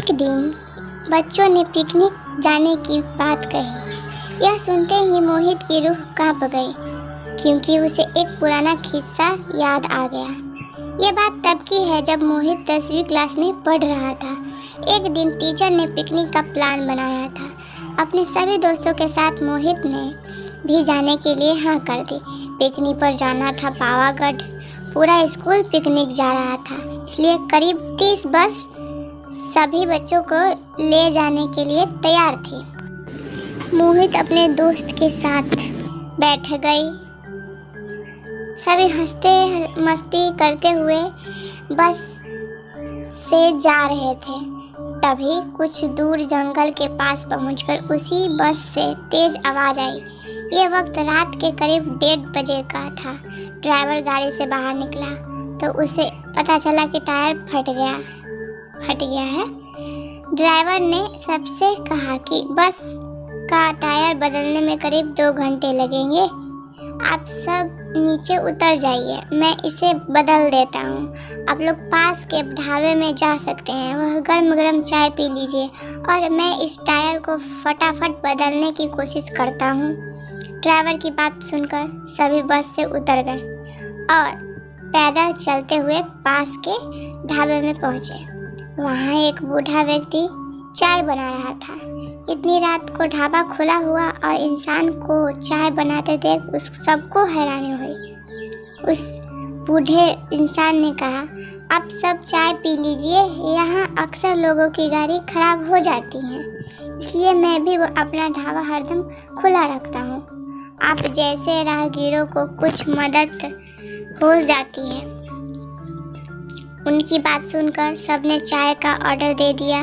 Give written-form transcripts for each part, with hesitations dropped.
एक दिन बच्चों ने पिकनिक जाने की बात कही। यह सुनते ही मोहित की रूह कांप गई, क्योंकि उसे एक पुराना किस्सा याद आ गया। ये बात तब की है जब मोहित 10वीं क्लास में पढ़ रहा था। एक दिन टीचर ने पिकनिक का प्लान बनाया था। अपने सभी दोस्तों के साथ मोहित ने भी जाने के लिए हाँ कर दी। पिकनिक पर जाना था पावागढ़। पूरा स्कूल पिकनिक जा रहा था, इसलिए करीब 30 बस सभी बच्चों को ले जाने के लिए तैयार थी। मोहित अपने दोस्त के साथ बैठ गई। सभी हंसते मस्ती करते हुए बस से जा रहे थे। तभी कुछ दूर जंगल के पास पहुंचकर उसी बस से तेज आवाज आई। ये वक्त रात के करीब 1:30 बजे का था। ड्राइवर गाड़ी से बाहर निकला तो उसे पता चला कि टायर फट गया है। ड्राइवर ने सबसे कहा कि बस का टायर बदलने में करीब 2 घंटे लगेंगे। आप सब नीचे उतर जाइए, मैं इसे बदल देता हूँ। आप लोग पास के ढाबे में जा सकते हैं, वह गर्म गर्म चाय पी लीजिए और मैं इस टायर को फटाफट बदलने की कोशिश करता हूँ। ड्राइवर की बात सुनकर सभी बस से उतर गए और पैदल चलते हुए पास के ढाबे में पहुँचे। वहाँ एक बूढ़ा व्यक्ति चाय बना रहा था। इतनी रात को ढाबा खुला हुआ और इंसान को चाय बनाते देख उस सबको हैरानी हुई। उस बूढ़े इंसान ने कहा, आप सब चाय पी लीजिए, यहाँ अक्सर लोगों की गाड़ी खराब हो जाती है, इसलिए मैं भी अपना ढाबा हरदम खुला रखता हूँ। आप जैसे राहगीरों को कुछ मदद हो जाती है। उनकी बात सुनकर सबने चाय का ऑर्डर दे दिया।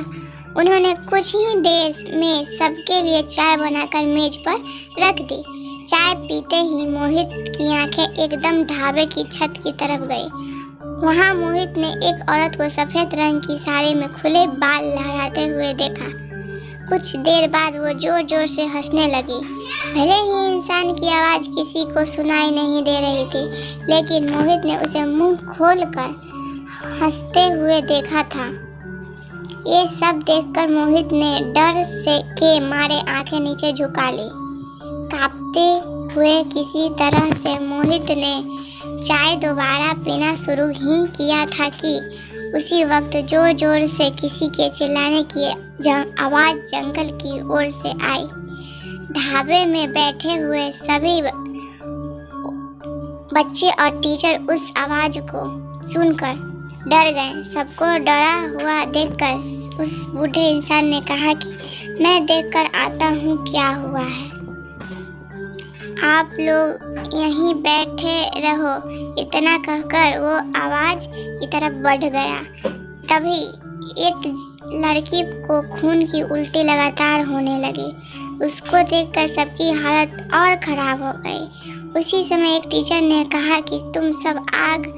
उन्होंने कुछ ही देर में सबके लिए चाय बनाकर मेज पर रख दी। चाय पीते ही मोहित की आंखें एकदम ढाबे की छत की तरफ गई। वहां मोहित ने एक औरत को सफेद रंग की साड़ी में खुले बाल लहराते हुए देखा। कुछ देर बाद वो जोर जोर से हंसने लगी। भले ही इंसान की आवाज़ किसी को सुनाई नहीं दे रही थी, लेकिन मोहित ने उसे मुंह खोलकर हंसते हुए देखा था। ये सब देखकर मोहित ने डर से के मारे आंखें नीचे झुका ली। कांपते हुए किसी तरह से मोहित ने चाय दोबारा पीना शुरू ही किया था कि उसी वक्त जोर जोर से किसी के चिल्लाने की आवाज़ जंगल की ओर से आई। ढाबे में बैठे हुए सभी बच्चे और टीचर उस आवाज़ को सुनकर डर गए। सबको डरा हुआ देखकर उस बूढ़े इंसान ने कहा कि मैं देखकर आता हूँ क्या हुआ है, आप लोग यहीं बैठे रहो। इतना कहकर वो आवाज़ की तरफ बढ़ गया। तभी एक लड़की को खून की उल्टी लगातार होने लगी। उसको देखकर सबकी हालत और ख़राब हो गई। उसी समय एक टीचर ने कहा कि तुम सब आग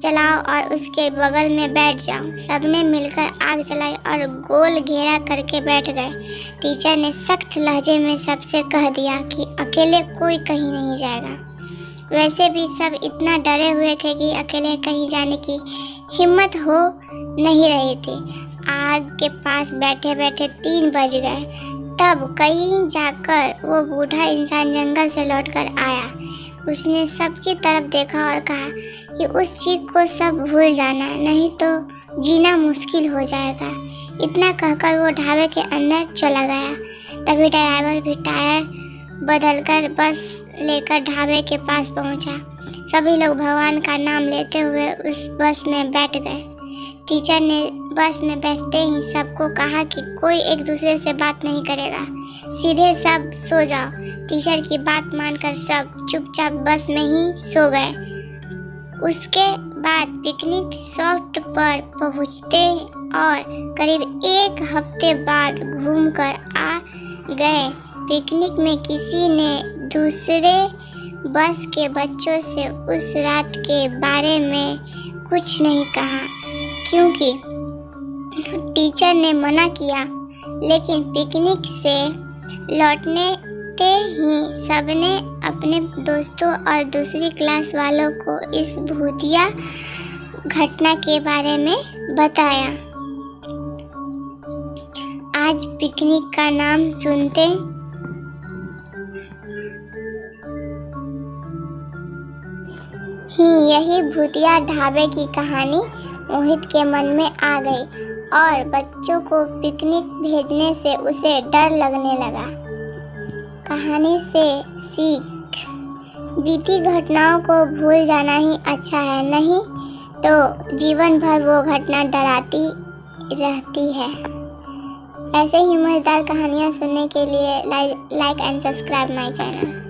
जलाओ और उसके बगल में बैठ जाओ। सबने मिलकर आग जलाई और गोल घेरा करके बैठ गए। टीचर ने सख्त लहजे में सबसे कह दिया कि अकेले कोई कहीं नहीं जाएगा। वैसे भी सब इतना डरे हुए थे कि अकेले कहीं जाने की हिम्मत हो नहीं रही थी। आग के पास बैठे बैठे 3 बज गए। तब कहीं जाकर वो बूढ़ा इंसान जंगल से लौटकर आया। उसने सबकी तरफ देखा और कहा कि उस चीज को सब भूल जाना, नहीं तो जीना मुश्किल हो जाएगा। इतना कहकर वो ढाबे के अंदर चला गया। तभी ड्राइवर भी टायर बदलकर बस लेकर ढाबे के पास पहुंचा। सभी लोग भगवान का नाम लेते हुए उस बस में बैठ गए। टीचर ने बस में बैठते ही सबको कहा कि कोई एक दूसरे से बात नहीं करेगा, सीधे सब सो जाओ। टीचर की बात मानकर सब चुपचाप बस में ही सो गए। उसके बाद पिकनिक स्पॉट पर पहुंचते और करीब 1 हफ्ते बाद घूमकर आ गए। पिकनिक में किसी ने दूसरे बस के बच्चों से उस रात के बारे में कुछ नहीं कहा, क्योंकि टीचर ने मना किया। लेकिन पिकनिक से लौटने ही सबने अपने दोस्तों और दूसरी क्लास वालों को इस भूतिया घटना के बारे में बताया। आज पिकनिक का नाम सुनते ही यही भूतिया ढाबे की कहानी मोहित के मन में आ गई और बच्चों को पिकनिक भेजने से उसे डर लगने लगा। कहानी से सीख, बीती घटनाओं को भूल जाना ही अच्छा है, नहीं तो जीवन भर वो घटना डराती रहती है। ऐसे ही मज़ेदार कहानियाँ सुनने के लिए like and subscribe my channel.